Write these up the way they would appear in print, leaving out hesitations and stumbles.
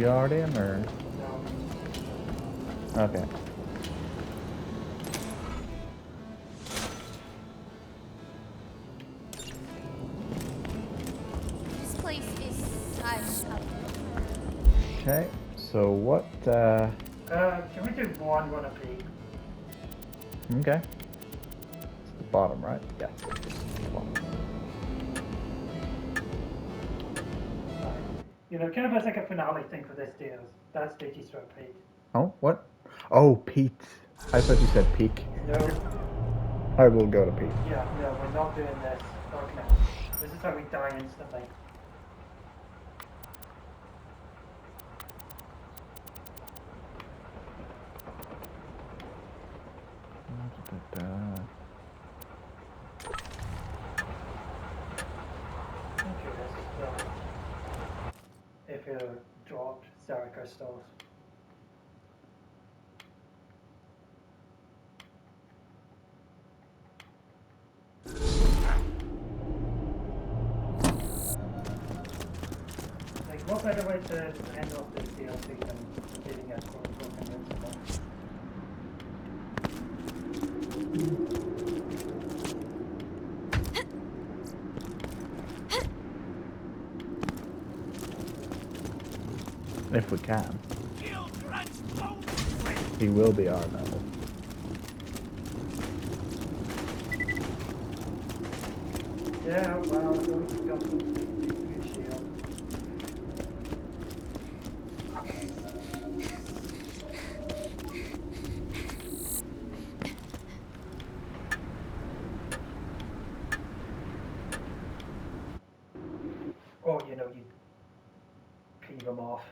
You already in, or? No. Okay. This place is sized up. Okay, so what, Can we do one apiece? okay. It's the bottom, right? Yes. Bottom. You know, kind of as like a finale thing for this deal. That's Dicky Stroke Pete. Oh, what? Oh, Pete. I thought you said peak. No, I will go to Pete. yeah, no, we're not doing this. Okay. This is how we die instantly. I'm curious if you dropped Sarah crystals. Like, what better way to end off this DLC than beating it quote-unquote invincible? If we can. He will be our level. Yeah, well, I've always got some good shield. Or, you know, you cleave them off.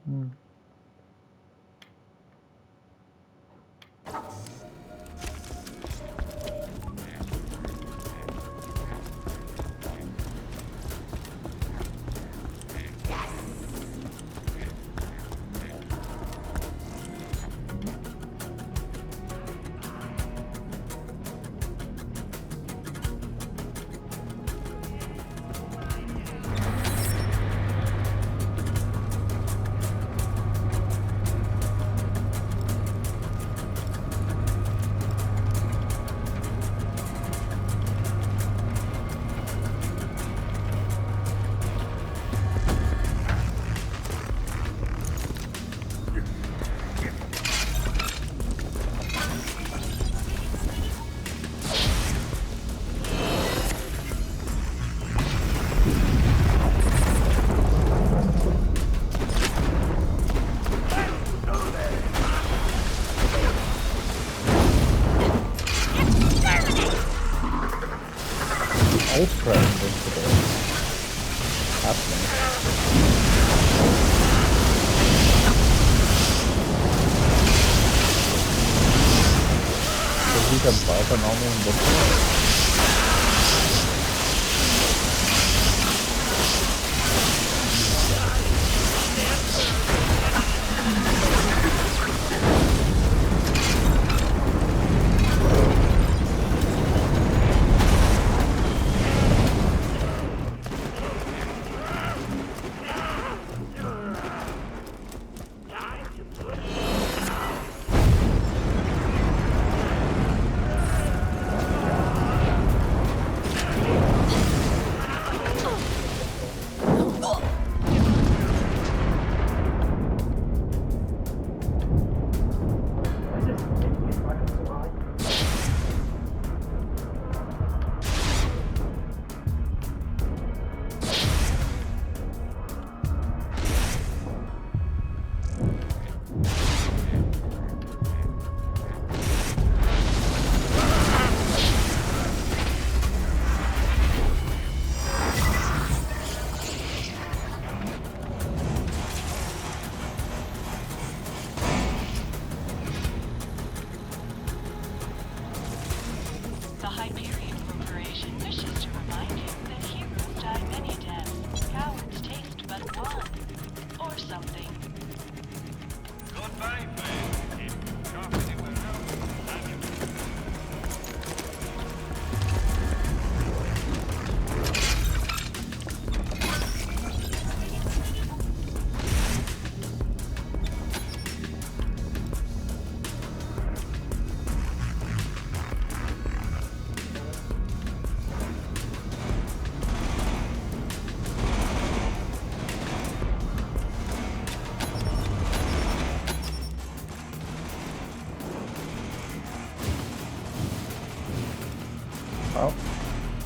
Hmm. Ultra invincible. Happening. Is he above a normal invincible?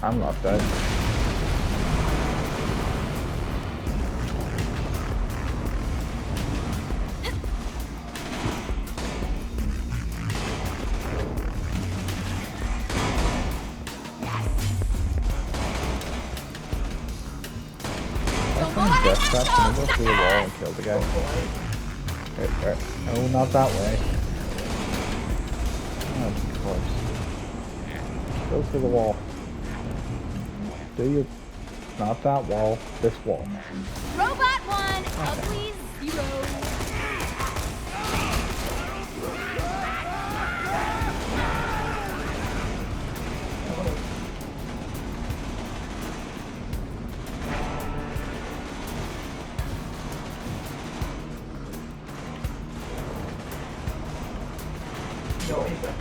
I'm locked out. Death trap, can I go through the wall and kill the guy? Right. No, not that way. Oh, of course. Go through the wall. Do you? Not that wall, this wall. Robot 1, ugly 0. No, he's a...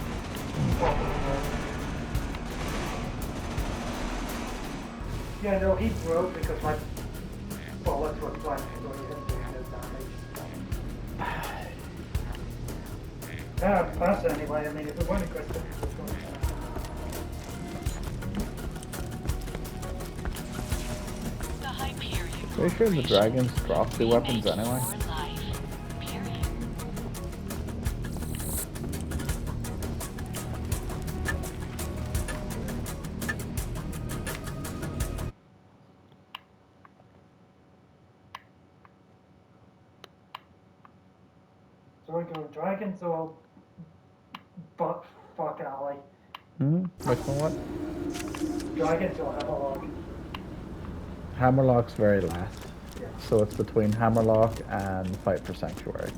Yeah, no, he broke because my bullets were flying so he didn't do no damage. Yeah, pass anyway. I mean, if we want to go to Pretty sure the dragons drop the weapons anyway. So we go dragons or butt fuck alley. Which one what? Dragons or hammerlock. Hammerlock's very last. Yeah. So it's between Hammerlock and Fight for Sanctuary.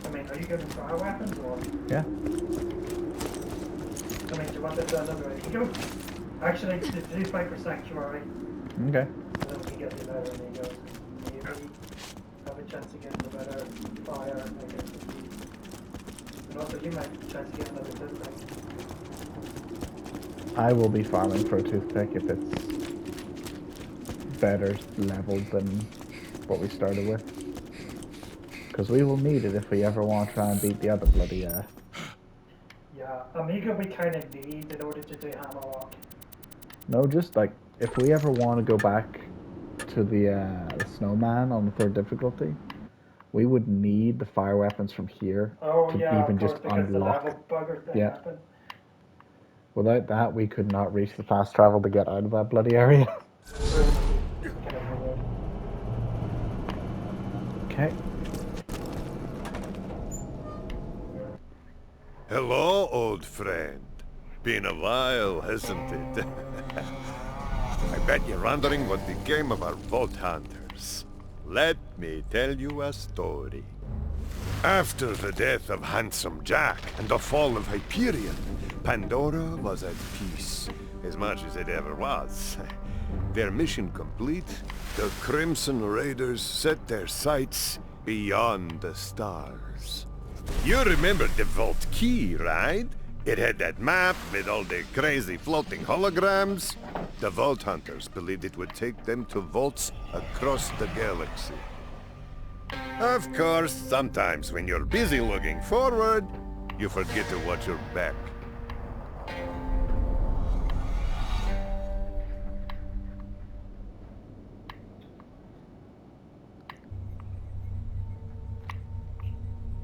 I mean, are you giving fire weapons or? Yeah. I mean, do you want this another way to go? Actually, do Fight for Sanctuary. Okay. And then we can get the better and he goes. Maybe have a chance to get the better fire, I guess. And also you might have a chance to get another toothpick. I will be farming for a toothpick if it's better leveled than what we started with. Because we will need it if we ever want to try and beat the other bloody Yeah, Amiga we kind of need in order to do hammerlock. No, just like if we ever want to go back to the snowman on the 3rd difficulty, we would need the fire weapons from here Oh to yeah, even of course, just because unlock. the level bugger thing Yeah. happened. Without that, we could not reach the fast travel to get out of that bloody area. Okay. Hello, old friend. Been a while, hasn't it? I bet you're wondering what became of our vault hunters. Let me tell you a story. After the death of Handsome Jack and the fall of Hyperion, Pandora was at peace, as much as it ever was. Their mission complete, the Crimson Raiders set their sights beyond the stars. You remember the Vault Key, right? It had that map with all the crazy floating holograms. The Vault Hunters believed it would take them to vaults across the galaxy. Of course, sometimes when you're busy looking forward, you forget to watch your back.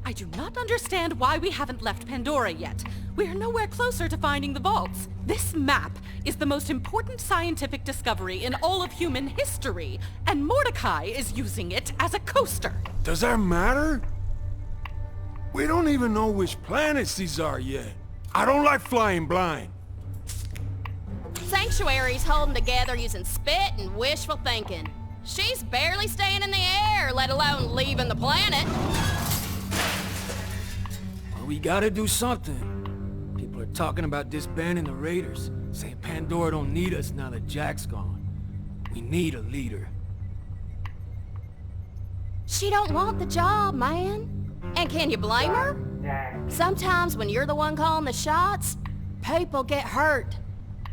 I do not understand why we haven't left Pandora yet. We are nowhere closer to finding the vaults. This map is the most important scientific discovery in all of human history, and Mordecai is using it as a coaster. Does that matter? We don't even know which planets these are yet. I don't like flying blind. Sanctuary's holding together using spit and wishful thinking. She's barely staying in the air, let alone leaving the planet. Well, we gotta do something. People are talking about disbanding the Raiders, saying Pandora don't need us now that Jack's gone. We need a leader. She don't want the job, man. And can you blame her? Nah. Sometimes when you're the one calling the shots, people get hurt.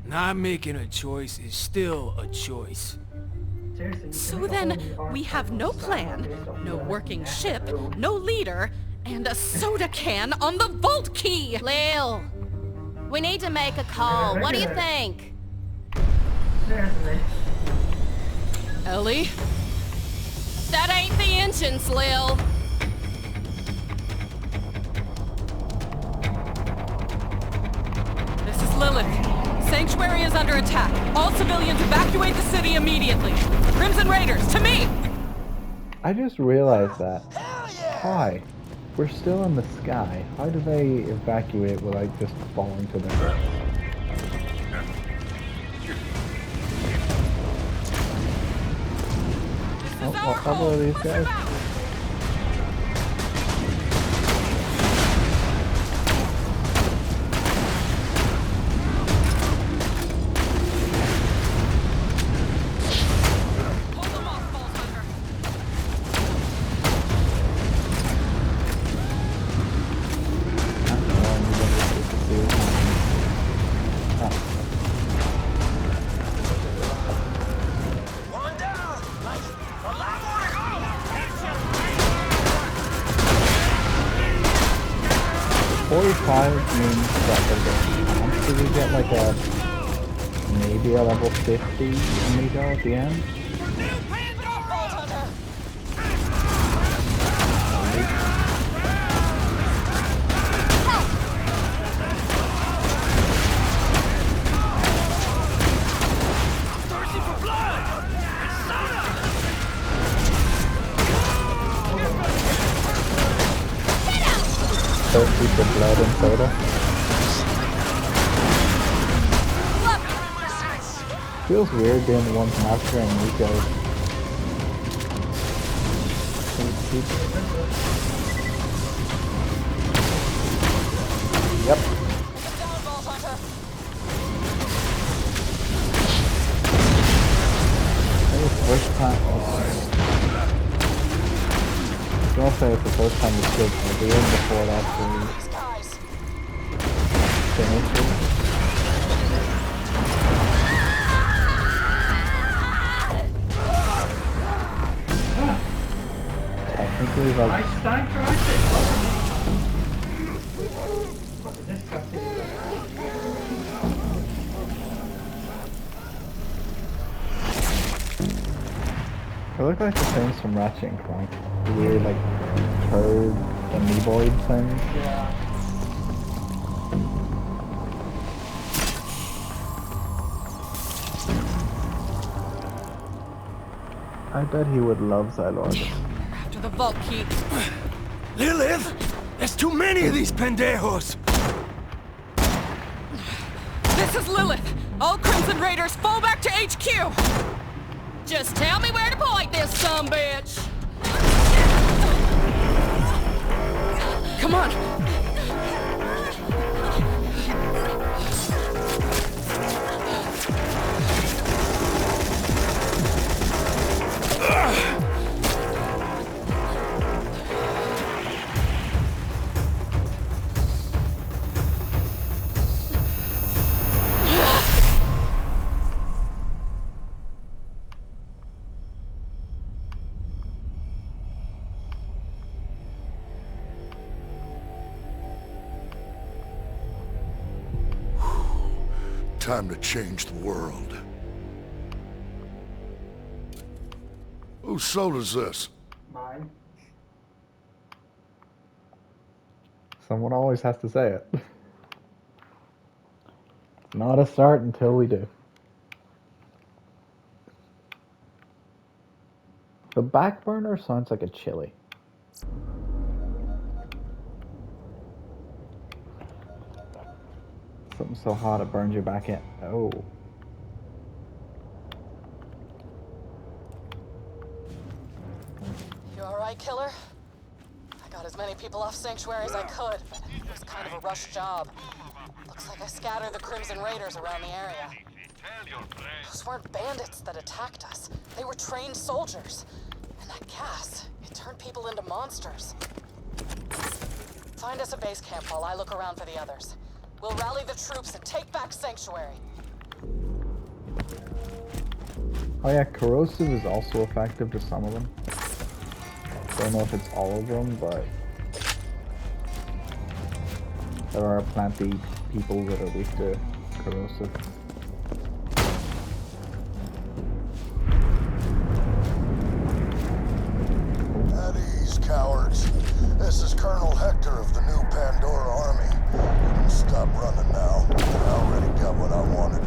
Not making a choice is still a choice. Seriously, you So can make a then, whole new we have no arc plan, based on no that. working ship, no leader, and a soda can on the vault key! Lil, we need to make a call. What do you think? There's me. Ellie? That ain't the entrance, Lil. This is Lilith. Sanctuary is under attack. All civilians evacuate the city immediately. Crimson Raiders, to me! I just realized that. Hi. We're still in the sky. How do they evacuate without just falling to their death? Oh, what color are these guys? Means that there's a chance that we get like a maybe a level 50 amigo at the end. Thirsty for blood and soda. Feels weird being the one mastering Nico. Yep. That was the first time. I was gonna say it's the first time we killed everyone before it actually finished it. Technically, like... I stand corrected. What did this cutscene do? It looked like the things from Ratchet and Clank. The weird, like, turd amoeboid thing. Yeah. I bet he would love Xylord. After the vault key. Lilith! There's too many of these pendejos! This is Lilith! All Crimson Raiders, fall back to HQ! Just tell me where to point this sumbitch. Come on! Time to change the world. Whose soul is this? Mine. Someone always has to say it. It's not a start until we do. The back burner sounds like a chili. Something so hot it burns your back in. Oh. You alright, killer? I got as many people off Sanctuary as I could, but it was kind of a rush job. Looks like I scattered the Crimson Raiders around the area. Those weren't bandits that attacked us. They were trained soldiers. And that gas, it turned people into monsters. Find us a base camp while I look around for the others. We'll rally the troops and take back Sanctuary. Oh yeah, corrosive is also effective to some of them. Don't know if it's all of them, but there are plenty people that are weak to corrosive. This is Colonel Hector of the new Pandora Army. You can stop running now. I already got what I wanted.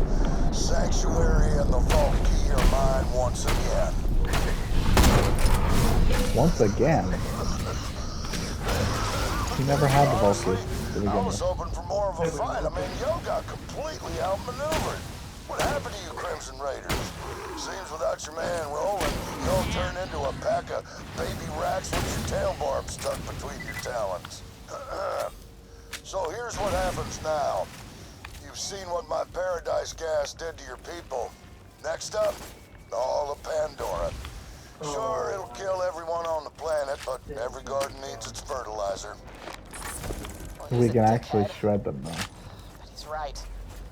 Sanctuary and the vault key are mine once again. Once again? He never had the vault key to Honestly, begin I was with. hoping for more of a fight. I mean, Yo got completely outmaneuvered. What happened to you Crimson Raiders? Seems without your man rolling, you'll turn into a pack of baby rats with your tail barbs stuck between your talons. So here's what happens now. You've seen what my paradise gas did to your people. Next up, all of Pandora. Sure, it'll kill everyone on the planet, but every garden needs its fertilizer. Well, We he's a can actually dickhead, shred them though. but he's right.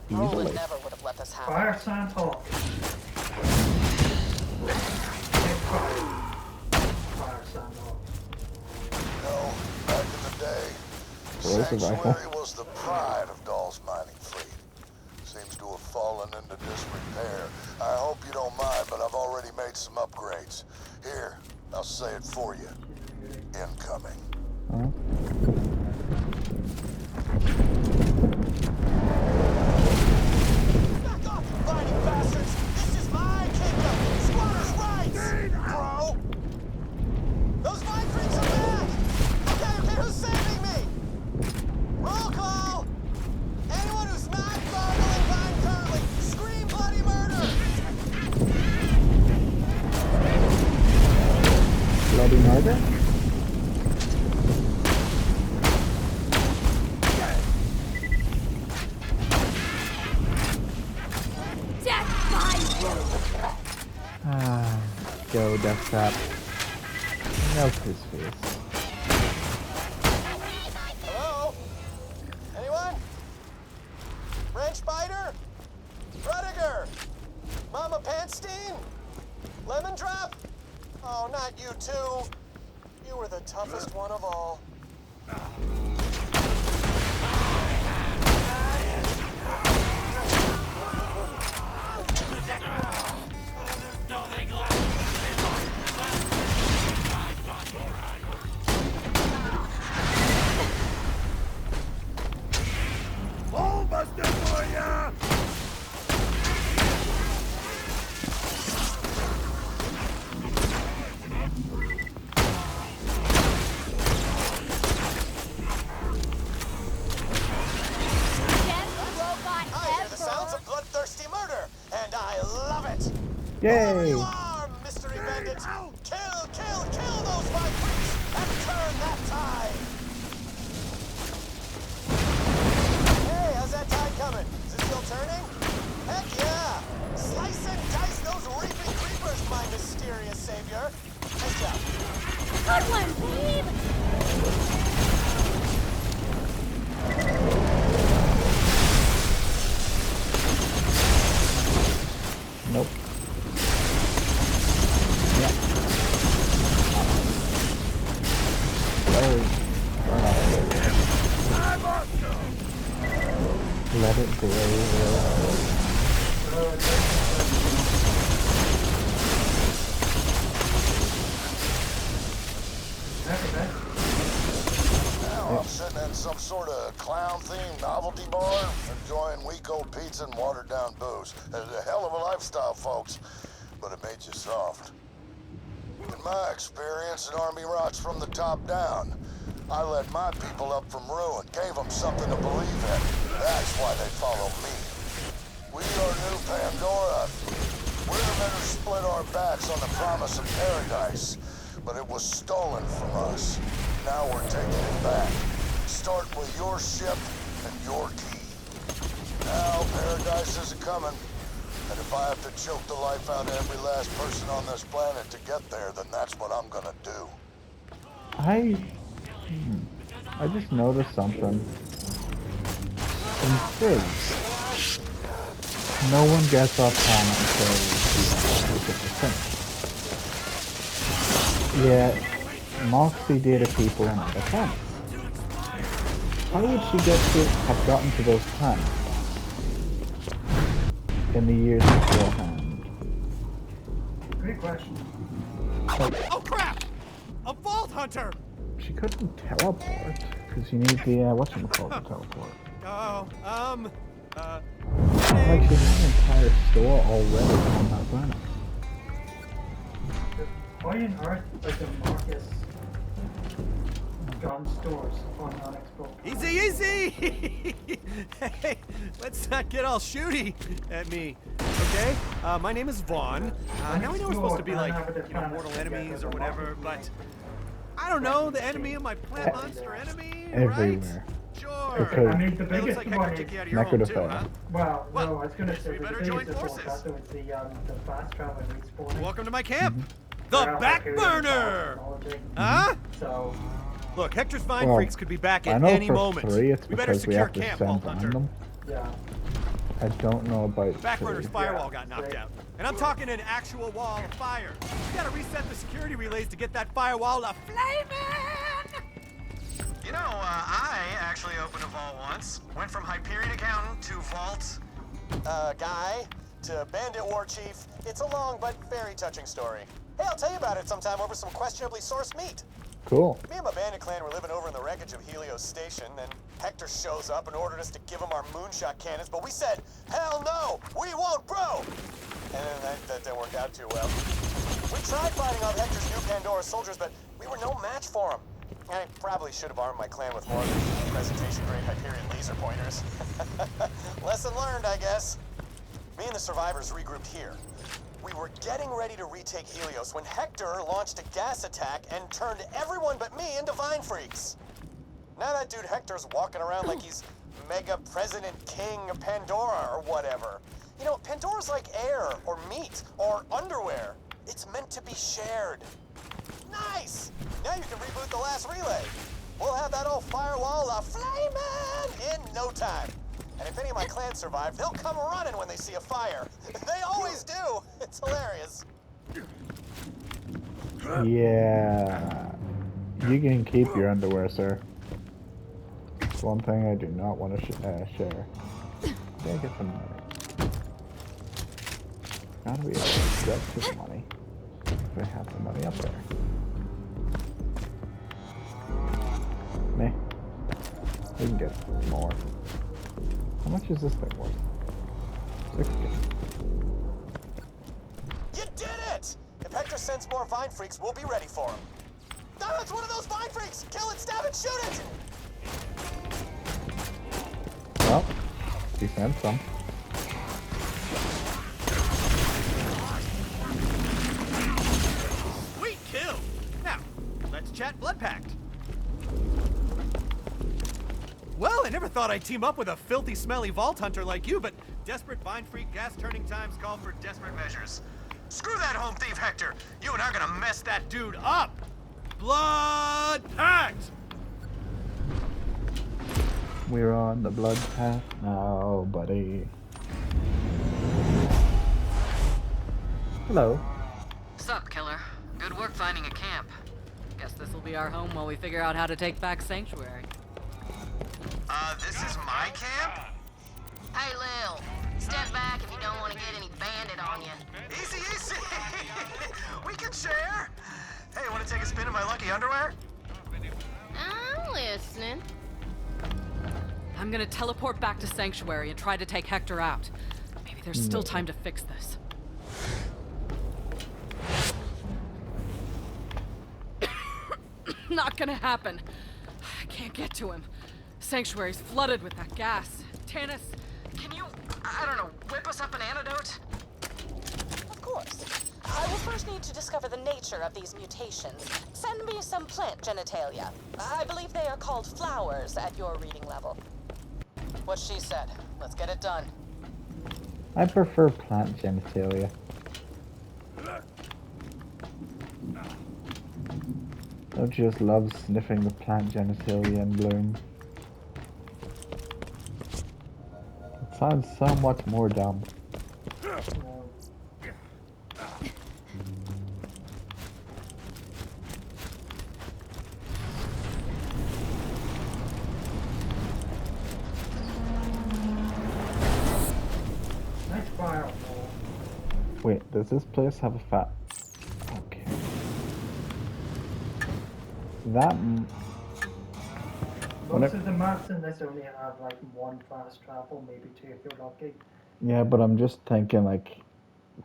Easily. Roland never would have let this happen. Fire Sand Hawk. Fire Sand Hawk. You know, back in the day, Where's the rifle? Sanctuary was the pride of Dahl's mining fleet. Seems to have fallen into disrepair. I hope you don't mind, but I've already made some upgrades. Here, I'll say it for you. Incoming. Huh? Back off, you mining bastards! This is my kingdom! Squatters' rights! Bro! Those vine freaks are back! Okay, who's saving me? Roll call! Anyone who's not gargling vine currently, scream bloody murder! Bloody murder? Death by rope. Ah, go Death Trap. Melt his face. Hello? Anyone? Wrench Biter? Rudiger? Mama Pantstein? Lemon Drop? Oh, not you two. You were the toughest one of all. Death robot I hear the sounds ever. of bloodthirsty murder, and I love it. Yay! Whoever you are, mystery bandit, kill those vine freaks and turn that tide. Hey, how's that tide coming? Is it still turning? Heck yeah! Slice and dice those reaping creepers, my mysterious savior. Nice job. Good one, babe. Nope. Yeah. Let it grow. Now I'm sitting in some sort of clown-themed novelty bar, enjoying weak old pizza and watered-down booze. It's a hell of a lifestyle, folks, but it made you soft. In my experience, an army rots from the top down. I led my people up from ruin, gave them something to believe in. That's why they follow me. We are new Pandora. We're meant to split our backs on the promise of paradise, but it was stolen from us. Now we're taking it back. Starting with your ship and your key. Now paradise isn't coming. And if I have to choke the life out of every last person on this planet to get there, then that's what I'm gonna do. I just noticed something. In Fizz, no one gets off planet until the finished. Yeah, Moxie data people in other planets. How would she have gotten to those planets in the years beforehand? Great question. Oh crap! A Vault Hunter! She couldn't teleport because you need the whatchamacallit to teleport. Oh, Like she had an entire store already on that planet. Why on earth are the Marcus gun stores on unexplored? easy, easy! Hey, let's not get all shooty at me, okay? My name is Vaughn. Now we know we're supposed to be like, mortal enemies or whatever, but I don't know, the enemy of my plant monster enemy, right? Everywhere. Sure. Because I mean, the Hey, looks biggest like one Hector is... took you out of your home too, huh? Well, Well, no, I was going to guess say we the better biggest join of all forces. that, though, is the fast travel and respawning. Welcome to my camp. Mm-hmm. The Around back Hyperion burner! technology. Huh? So, Look, Hector's Vine Well, Freaks could be back I at know any for moment. 3 it's We better because we secure have to camp, send Vault on Hunter. them. yeah. I don't know about The back burner's 2. firewall got knocked out. And I'm talking an actual wall of fire. We gotta reset the security relays to get that firewall to flaming! You know, I actually opened a vault once. Went from Hyperion accountant to vault Guy to bandit war chief. It's a long but very touching story. Hey, I'll tell you about it sometime over some questionably sourced meat. Cool. Me and my bandit clan were living over in the wreckage of Helios Station, and Hector shows up and ordered us to give him our moonshot cannons, but we said, hell no, we won't, bro! And that didn't work out too well. We tried fighting off Hector's new Pandora soldiers, but we were no match for him. I probably should have armed my clan with more than presentation-grade Hyperion laser pointers. Lesson learned, I guess. Me and the survivors regrouped here. We were getting ready to retake Helios when Hector launched a gas attack and turned everyone but me into Vine Freaks. Now that dude Hector's walking around like he's Mega President King of Pandora or whatever. You know, Pandora's like air or meat or underwear. It's meant to be shared. Nice! Now you can reboot the last relay. We'll have that old firewall a-flaming in no time. And if any of my clan survive, they'll come running when they see a fire. They always do. It's hilarious. Yeah. You can keep your underwear, sir. It's one thing I do not want to share. Can I get some money? How do we get this money? If I have the money up there. Meh. We can get more. How much is this thing worth? 60. You did it! If Hector sends more Vine Freaks, we'll be ready for him. No, it's one of those Vine Freaks! Kill it, stab it, shoot it! Well, he sent some. Sweet kill! Now, let's chat Blood Pact. Well, I never thought I'd team up with a filthy, smelly vault hunter like you, but desperate Vine Freak gas turning times call for desperate measures. Screw that home thief, Hector! You and I are gonna mess that dude up! Blood Pact! We're on the blood path now, buddy. Hello. Sup, killer? Good work finding a camp. Guess this'll be our home while we figure out how to take back Sanctuary. This is my camp? Hey, Lil, step back if you don't want to get any bandit on you. Easy, easy! We can share! Hey, wanna take a spin in my lucky underwear? I'm listening. I'm gonna teleport back to Sanctuary and try to take Hector out. Maybe there's still time to fix this. Not gonna happen. I can't get to him. Sanctuary's flooded with that gas. Tannis, can you, I don't know, whip us up an antidote? Of course. I will first need to discover the nature of these mutations. Send me some plant genitalia. I believe they are called flowers at your reading level. What she said. Let's get it done. I prefer plant genitalia. Don't you just love sniffing the plant genitalia in bloom? It sounds so much more dumb. Nice fire. Wait, does this place have a fat... Okay. That Most of the maps in this only have like one fast travel, maybe two if you're lucky. yeah, but I'm just thinking like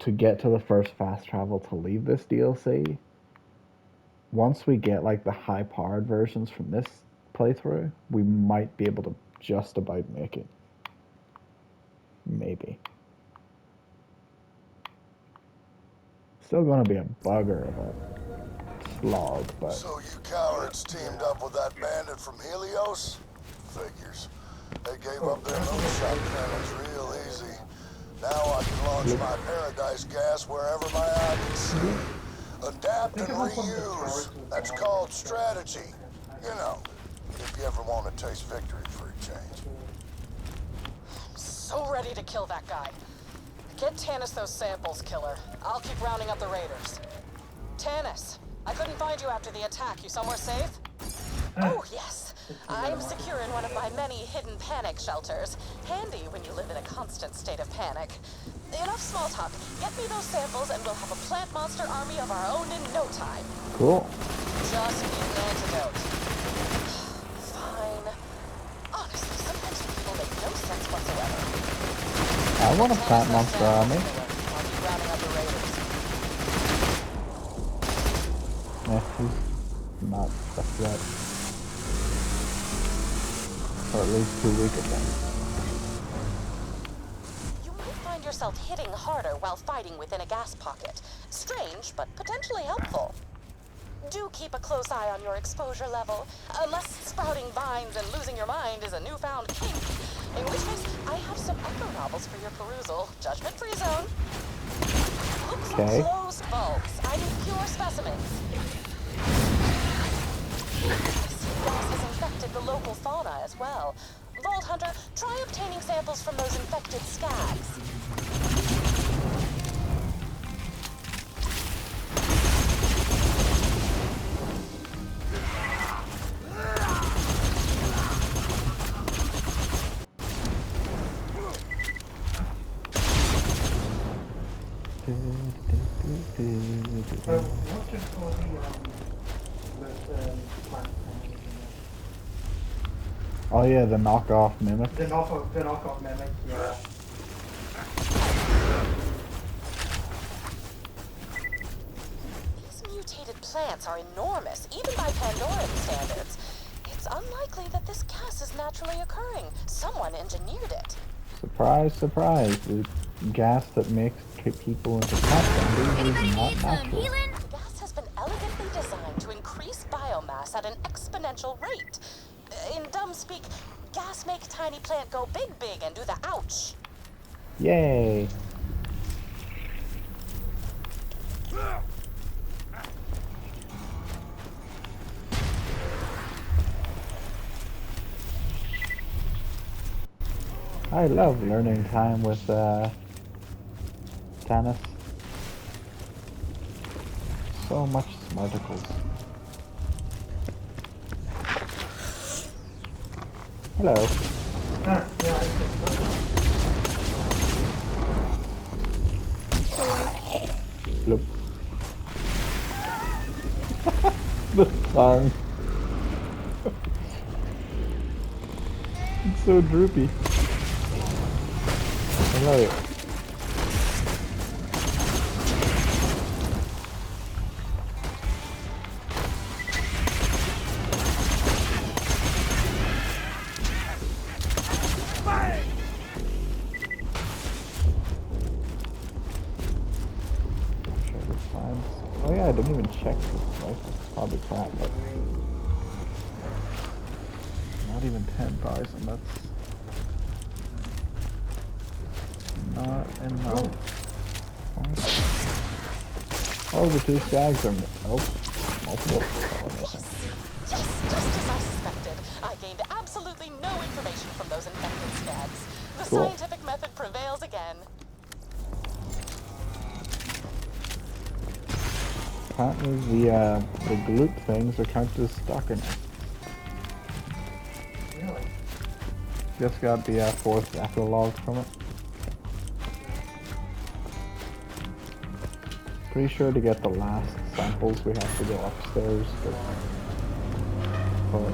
to get to the first fast travel to leave this DLC. Once we get like the high powered versions from this playthrough, we might be able to just about make it. Maybe. Still gonna be a bugger of a slog, but So you cowards teamed up with that bandit from Helios? Figures. They gave up their moonshot cannons real easy. Now I can launch my paradise gas wherever my eye can see. Adapt and reuse. That's called strategy. You know, if you ever want to taste victory for a change. So ready to kill that guy. Get Tannis those samples, Killer. I'll keep rounding up the raiders. Tannis, I couldn't find you after the attack. You somewhere safe? Oh, yes. I'm secure in one of my many hidden panic shelters. Handy when you live in a constant state of panic. Enough small talk. Get me those samples and we'll have a plant monster army of our own in no time. cool. Just need an antidote. Fine. Honestly, sometimes people make no sense whatsoever. I want a plant monster army. I'll keep rounding up the raiders. Yeah, he's not a threat. Or at least too weak at them. You might find yourself hitting harder while fighting within a gas pocket. Strange, but potentially helpful. Do keep a close eye on your exposure level, unless sprouting vines and losing your mind is a newfound kink. In which case, I have some echo novels for your perusal. Judgment-free zone. Looks like closed bulbs. I need pure specimens. This gas has infected the local fauna as well. Vault Hunter, try obtaining samples from those infected skags. What's it called with plant animals in Oh yeah, the knockoff mimic. there? The knockoff mimic, yeah. These mutated plants are enormous, even by Pandoran standards. It's unlikely that this gas is naturally occurring. Someone engineered it. Surprise, surprise. The gas that makes people into plant zombies is not natural. The gas has been elegantly designed to increase biomass at an exponential rate. In dumb speak, gas make tiny plant go big and do the ouch. Yay. I love learning time with Tannis. So much smarticles. Hello. Ah, yeah, Look. The tongue. It's so droopy. I love it. Oh yeah, I didn't even check this rifle. It's probably crap, but not even 10,000. That's not enough. Oh, the two skags are multiple. Just as I suspected, I gained absolutely no information from those infected skags. The Cool. scientific method prevails again. Apparently the gloop things are counted as stalking. really? Just got the fourth epilogue from it. Pretty sure to get the last samples we have to go upstairs, but but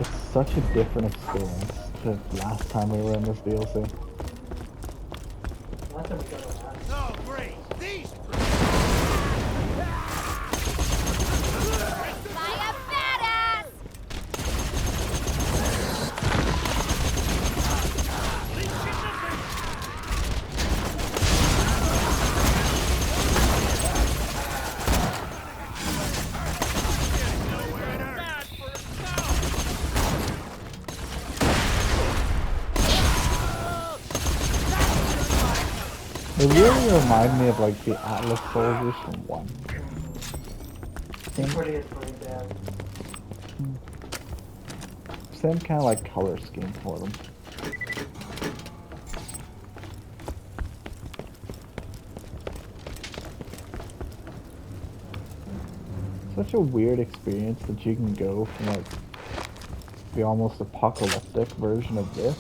it's such a different experience to last time we were in this DLC. Last time we got a last. Oh, great! These Fire badass! They really remind me of like the Atlas soldiers from 1. Pretty is pretty bad. Same kind of like color scheme for them. Such a weird experience that you can go from like the almost apocalyptic version of this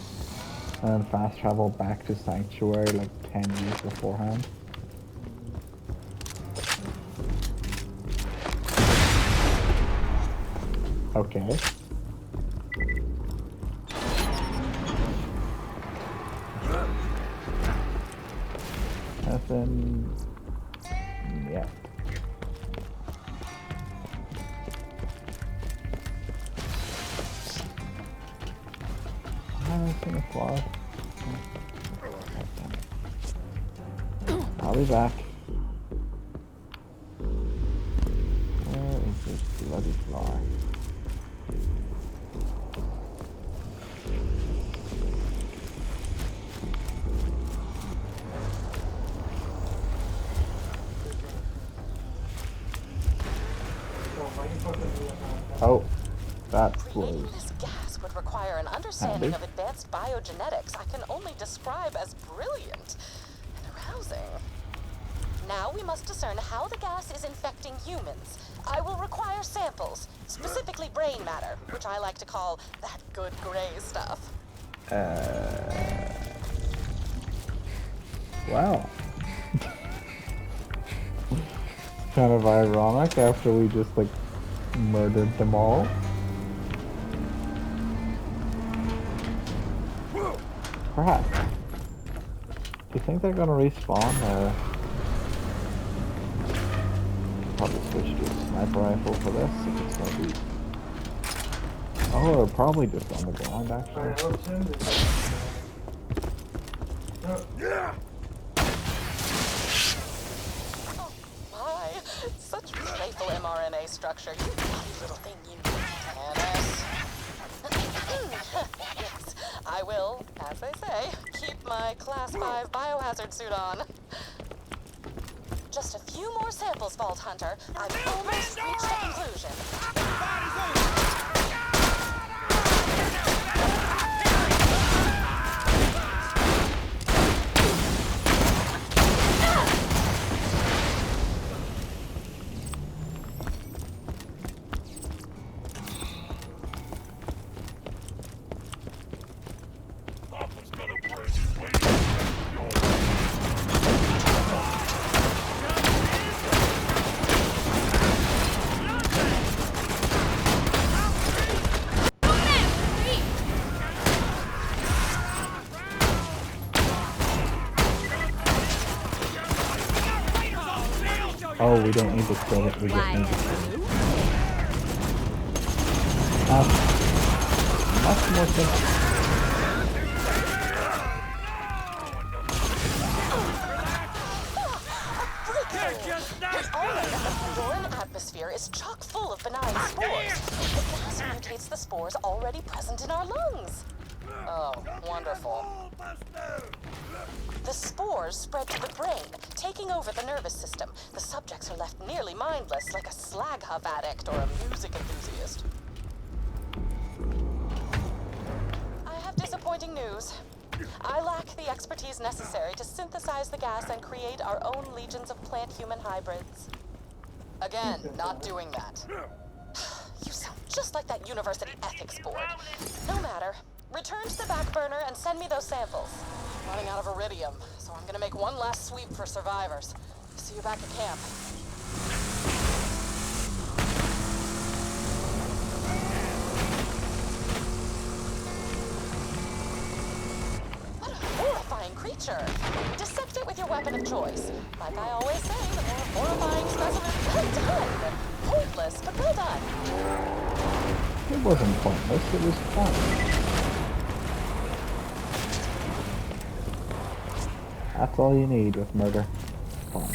and then fast travel back to Sanctuary like 10 years beforehand. Okay. Nothing. Yeah. Anything a flaw? I'll be back. Where is this bloody flower? Oh, that Creating was this gas would require an understanding of advanced biogenetics I can only describe as brilliant and arousing. Now we must discern how the gas is infecting humans. I will require samples, specifically brain matter, which I like to call that good gray stuff. wow. Kind of ironic after we just like murdered them all. Perhaps. Do you think they're gonna respawn or probably switch to a sniper rifle for this if it's gonna be. Oh, they're probably just on the ground actually. I hope so. Oh my, such playful mRNA structure. You naughty little thing, you Dennis. Yes, I will, as they say, keep my Class 5 biohazard suit on. Just a few more samples, Vault Hunter. I've almost reached a conclusion. Oh, we don't need to kill it, we just need to kill it. Much more simple. The foreign atmosphere is chock full of benign spores. The gas mutates the spores already present in our lungs. Oh, wonderful. The spores spread to the brain, taking over the nervous system. The subjects are left nearly mindless, like a slag huff addict or a music enthusiast. I have disappointing news. I lack the expertise necessary to synthesize the gas and create our own legions of plant-human hybrids. Again, not doing that. You sound just like that university ethics board. No matter. Return to the back burner and send me those samples. Running out of iridium, so I'm gonna make one last sweep for survivors. See you back at camp. creature. Dissect it with your weapon of choice. Like I always say, the more horrifying specimen, well done. Pointless, but well done. It wasn't pointless, it was fun. That's all you need with murder. Fun.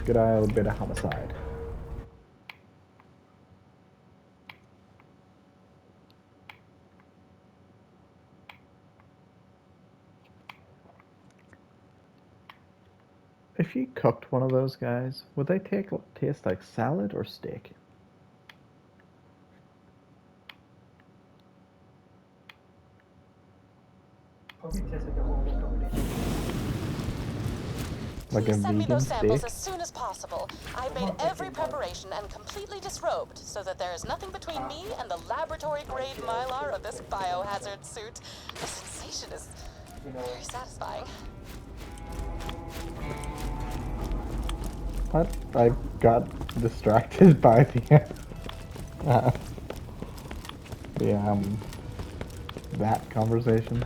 Good old bit of homicide. If you cooked one of those guys, would they taste like salad or steak? Probably tastes like a whole combination. Like Please a send me vegan those samples steak? as soon as possible. I've made every preparation and completely disrobed so that there is nothing between me and the laboratory-grade mylar of this biohazard suit. The sensation is very satisfying. What? I got distracted by that conversation.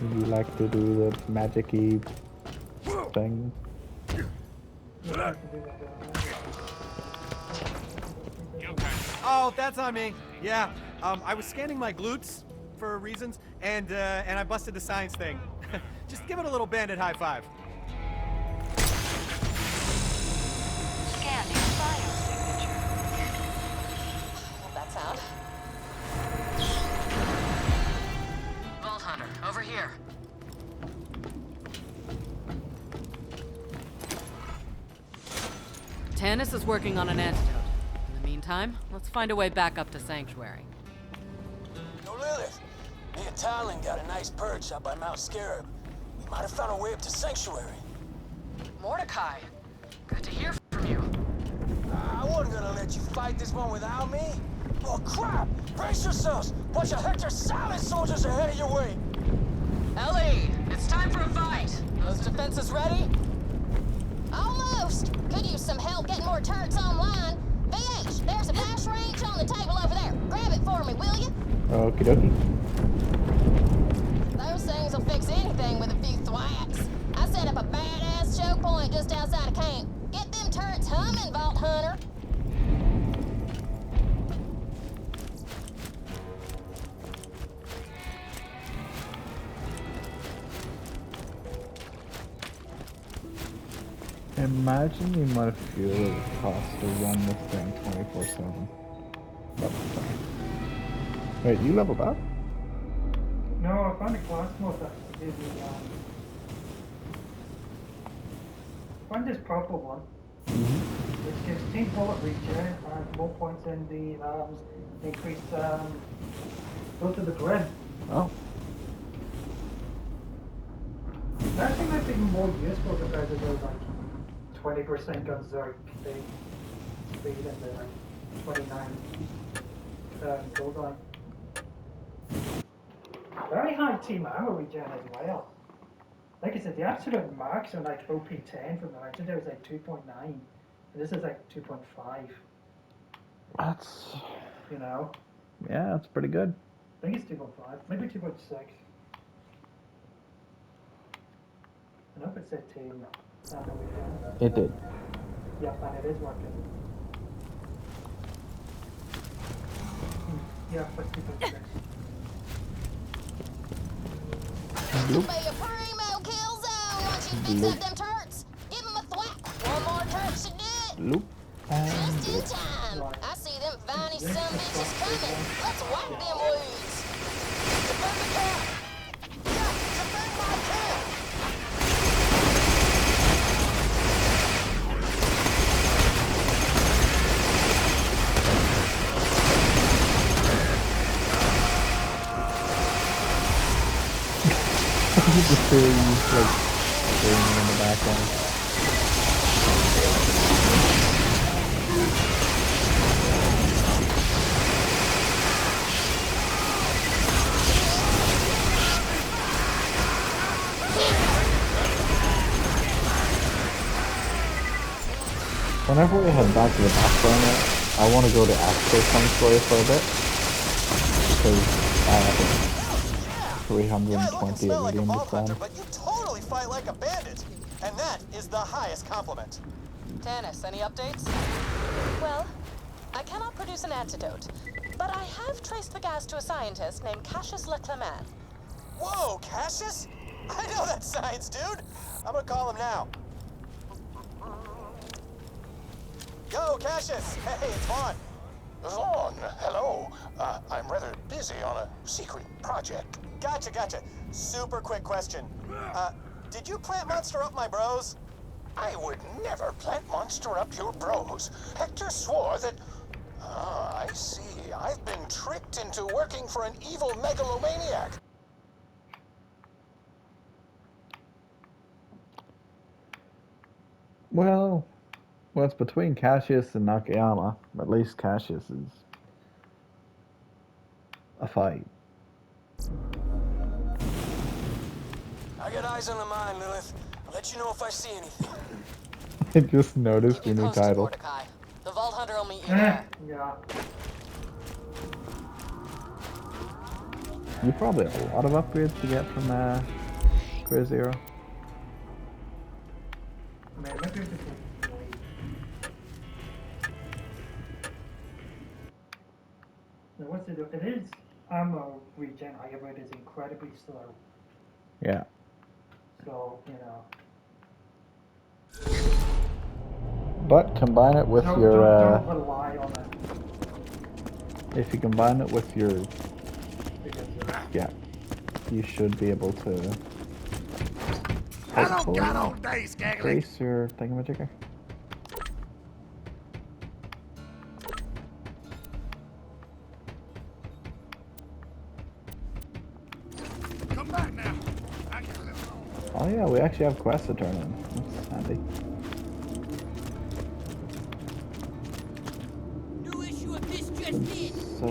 You like to do the magic-y thing? Oh, that's on me. Yeah, I was scanning my glutes for reasons, and I busted the science thing. Just give it a little bandit high five. Scanning file signature. Love that sound. Vault Hunter, over here. Tannis is working on an antidote. In the meantime, let's find a way back up to Sanctuary. Yo, Lilith. Me and Talon got a nice perch up by Mount Scarab. We might have found a way up to Sanctuary. Mordecai, good to hear from you. I wasn't gonna let you fight this one without me. Oh, crap! Brace yourselves! Bunch of Hector Salad soldiers are headed your way! Ellie, it's time for a fight. Those defenses ready? Almost. Could use some help getting more turrets online. VH, there's a dash range on the table over there. Grab it for me, will you? Okie dokie. Those things will fix anything with a few thwacks. I set up a badass choke point just outside of camp. Get them turrets humming, Vault Hunter. Imagine the amount of fuel it would cost to run this thing 24/7. That's fine. Wait, you leveled up? No, I found a class mode that gives me find this purple one, which gives team bullet regen and more points in the increased go to the grid. Oh. That seems like even more useful compared to those like 20% Gunzerk speed and the like 29 gold line. Very high team armor regen as well. Like I said, the absolute max on like OP10 from the legendary is like 2.9. And this is like 2.5. That's... You know? Yeah, that's pretty good. I think it's 2.5, maybe 2.6. I hope it said team. It did. Yep, and it is working. Yeah, but 2.6. This'll be a primo kill zone once you fix up them turrets. Give them a thwack. One more turret should do it. Loop. Just in time. I see them viney son bitches coming. Let's whack them weeds. Defend the camp! Yeah, defend my camp! Just hear you like screaming in the background. Whenever we head back to the background, I want to go to Astro Sanctuary for a bit. because I have Yeah, look and 320 smell like a iridium to vault hunter, spend. but you totally fight like a bandit. And that is the highest compliment. Tannis, any updates? Well, I cannot produce an antidote, but I have traced the gas to a scientist named Cassius Leclermant. Whoa, Cassius? I know that science dude. I'm gonna call him now. Yo, Cassius. Hey, it's Vaughn. Vaughn, hello. I'm rather busy on a secret project. Gotcha. Super quick question. Did you plant monster up my bros? I would never plant monster up your bros. Hector swore that... Ah, I see. I've been tricked into working for an evil megalomaniac. Well, it's between Cassius and Nakayama. At least Cassius is a fight. I got eyes on the mine, Lilith. I'll let you know if I see anything. I just noticed Keep your me new posted, title. Mordecai. The Vault Hunter will meet you there. Yeah. You probably have a lot of upgrades to get from Career Zero. Man, look at this boy. Now what's it do? It is ammo regen, however, it is incredibly slow. Yeah. So, you know. But combine it with Don't rely on it. if you combine it with your, Because yeah, you should be able to I don't got hopefully all day, Skaglik. increase your thingamajigger. Come back now. I got a little... Oh yeah, we actually have quests to turn in. That's handy. New issue of this just in. So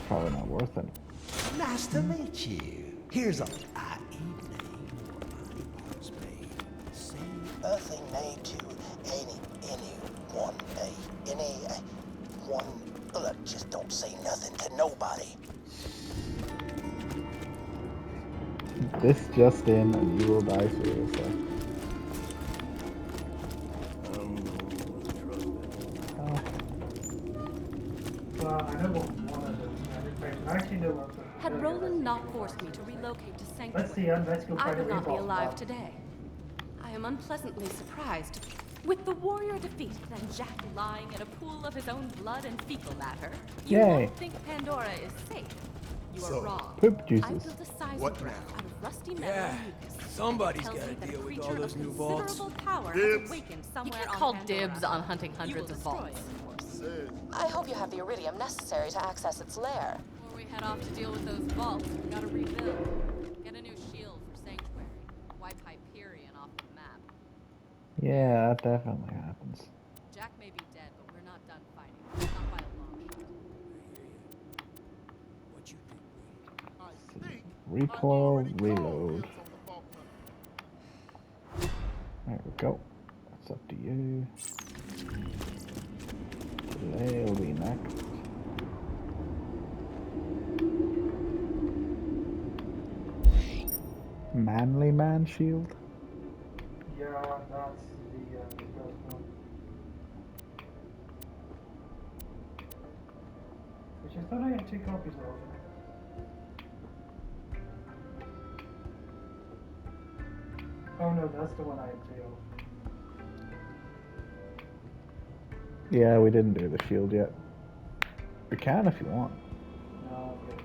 probably not worth it. Nice to meet you. Here's a I.E. name for body parts made. Same Nothing made to anyone. Look, just don't say nothing to nobody. This just in, and you will die seriously. Oh, well, I know what one of them. I actually know what the Had Roland not forced me to relocate to Let's see, Sanctuary, let's go I find a would not be revolt alive spot. today. I am unpleasantly surprised. With the warrior defeated and Jack lying in a pool of his own blood and fecal matter, you Yay. won't think Pandora is safe. You are wrong. poop I juices. built a seismograph out of rusty metal Yeah, and mucus. somebody's Tells gotta me that a deal with all creature those of new vaults. considerable power Dibs. has awakened You somewhere can't on call Pandora. dibs on hunting You hundreds will of destroy vaults. it, of course. I hope you have the iridium necessary to access its lair. Before we head off to deal with those vaults, we gotta rebuild. Get a new shield for Sanctuary. Wipe Hyperion off the map. Yeah, that definitely happens. Jack may be dead, but we're not done fighting. Not by a long shot. What you think, Bree? Recoil, reload. There we go. That's up to you. Delay will be next. Manly man shield? Yeah, that's the first one. Which I thought I had 2 copies of. Oh no, that's the one I had 2 of. Yeah, we didn't do the shield yet. We can if you want. No, okay.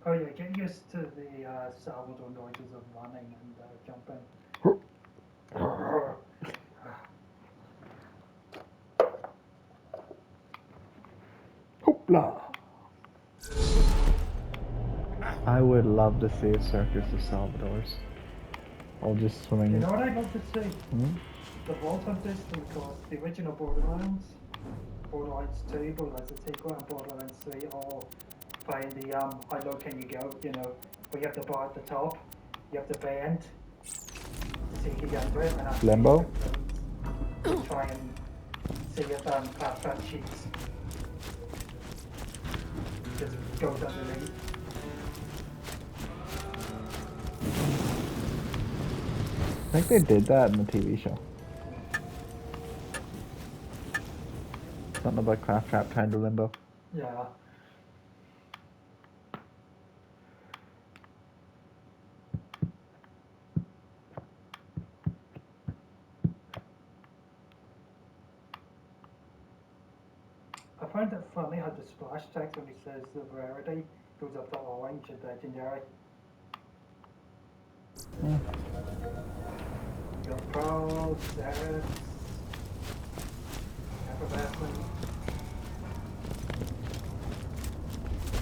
Oh yeah, get used to the Salvador noises of running and jumping. Blah. I would love to see a circus of Salvadors. All just swimming. You know what I'd love to see? Hmm? The Vault Hunters from the original Borderlands, Borderlands 2, Borderlands the sequel, and Borderlands 3 all find the how low can you go, you know, where you have the bar at the top, you have to bend to see if you get under it, and after Limbo? you try and see if Claptrap cheats. Just goes underneath. I think they did that in the TV show. Something about Claptrap tied to Limbo. Yeah. I find it funny how the splash text when he says the rarity goes up to orange and legendary. You got Pro, Seth, Effervescent.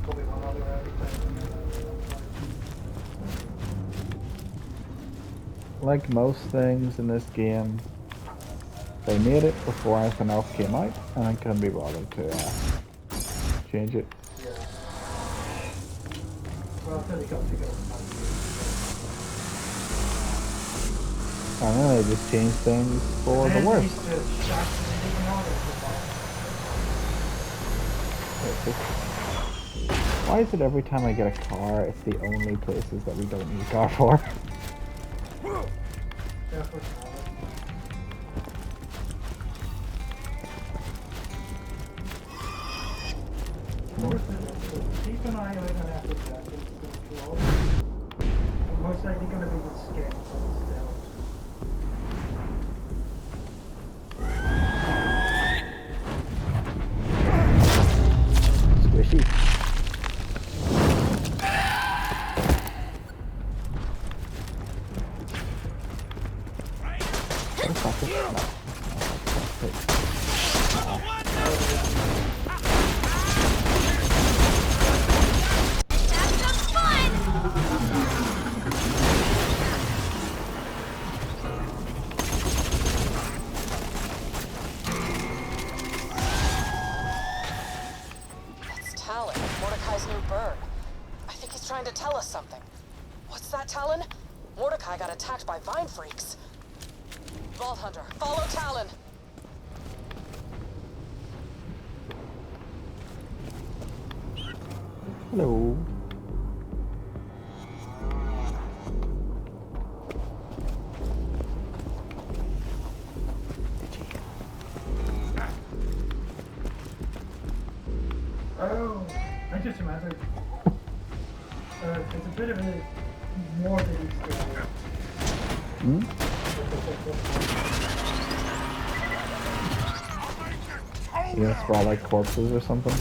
Probably one other everything. Like most things in this game, they made it before anything else came out, and I couldn't be bothered to change it. Yeah. Well, I really got to go. I don't know, they just changed things for the worse. Why is it every time I get a car, it's the only places that we don't need a car for? Keep an eye out on Applejack. Most likely going to be with skins still. Squishy. Mordecai got attacked by vine freaks. Vault Hunter, follow Talon. Hello. Oh, I just remembered. It's a bit of a morbid story. Hmm? You gonna sprawl like corpses or something?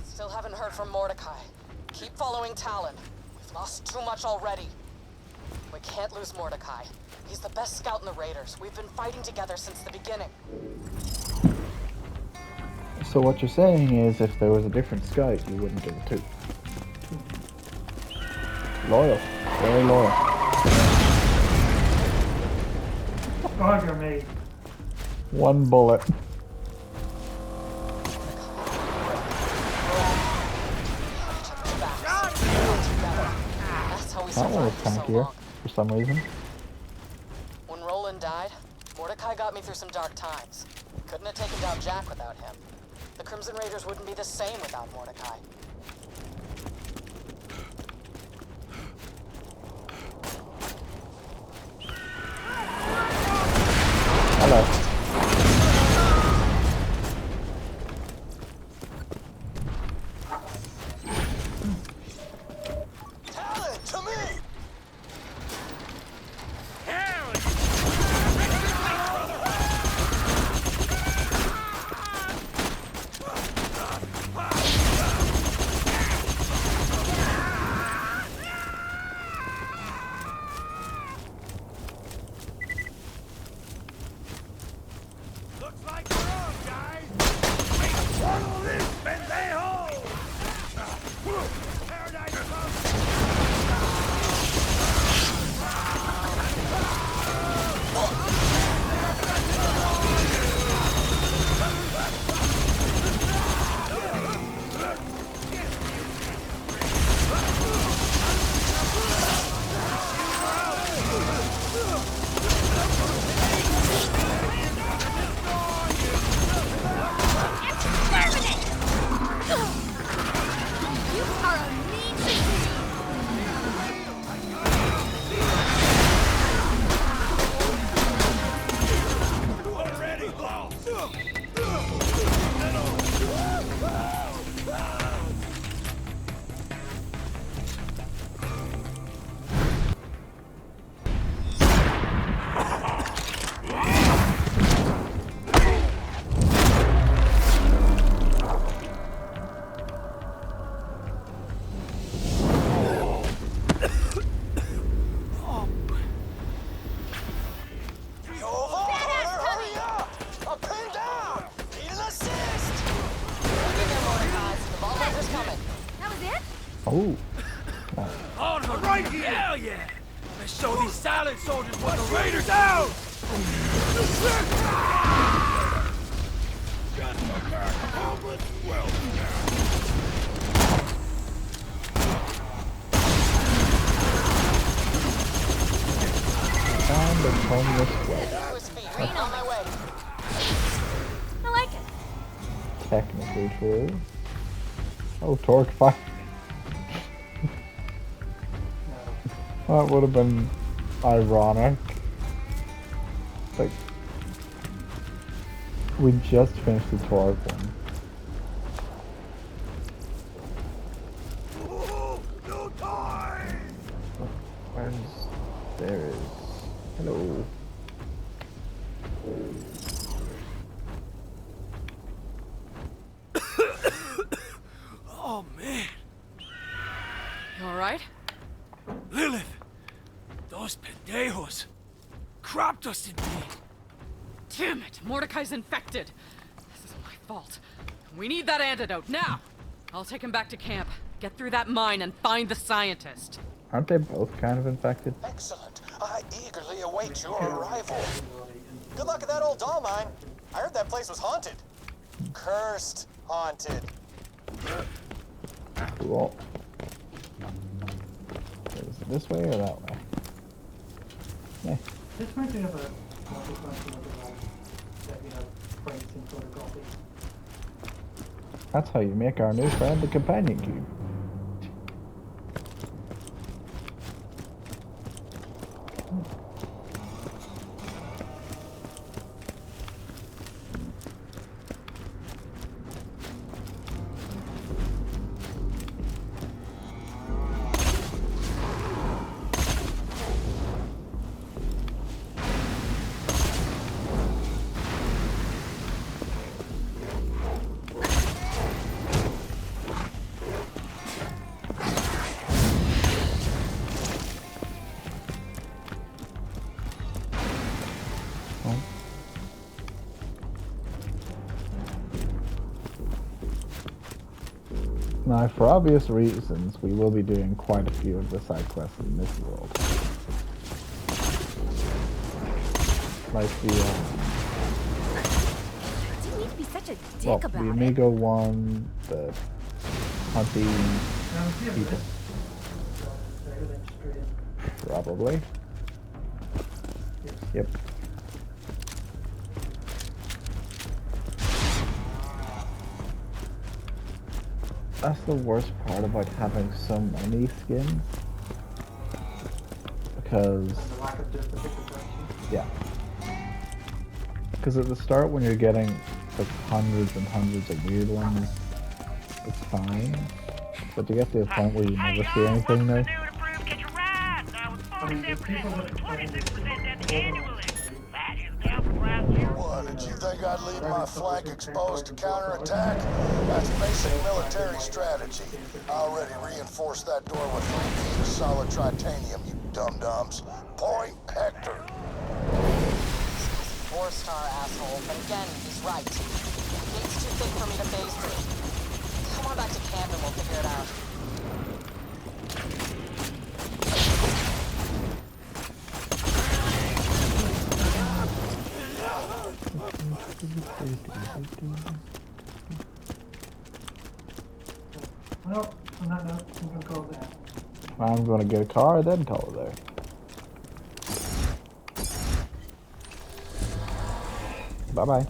Still haven't heard from Mordecai. Keep following Talon. We've lost too much already. We can't lose Mordecai. He's the best scout in the Raiders. We've been fighting together since the beginning. So what you're saying is if there was a different scout, you wouldn't give it two. Loyal. Very loyal. God, you're me. One bullet. That one was tankier, for some reason. When Roland died, Mordecai got me through some dark times. Couldn't have taken down Jack without him. The Crimson Raiders wouldn't be the same without Mordecai. Hello. Oh. On the right here! Hell yeah! Let's show these silent soldiers what the raiders out! Time to come this way. On my way. I like it. Technically true. Oh, torque fire. That would have been ironic. Like, we just finished the torque one. There is. Hello. Oh man. You alright? Lilith! Those pendejos cropped us in me. Damn it! Mordecai's infected! This is my fault. We need that antidote, now! I'll take him back to camp, get through that mine, and find the scientist. Aren't they both kind of infected? Excellent. I eagerly await your arrival. Good luck at that old doll mine. I heard that place was haunted. Cursed haunted. Cool. Is it this way or that way? Yeah. This might be of a consequence that you have crates and photocopy. That's how you make our new friend the companion cube. Now, for obvious reasons, we will be doing quite a few of the side quests in this world. Like the, You need to be such a dick well, about the it. Amigo one, the hunting people. Probably. Yep. That's the worst part about having so many skins. Because... yeah. Because at the start when you're getting like hundreds and hundreds of weird ones, it's fine. But to get to a point where you never see anything new... What, did you think I'd leave my flank exposed to counterattack? That's basic military strategy. I already reinforced that door with 3 feet of solid titanium, you dum-dums. Point Hector. 4-star asshole, but again, he's right. The gate's too thick for me to phase through. Come on back to camp and we'll figure it out. Well, on that note, I'm going to go there. I'm gonna get a car, then call it there. Bye-bye.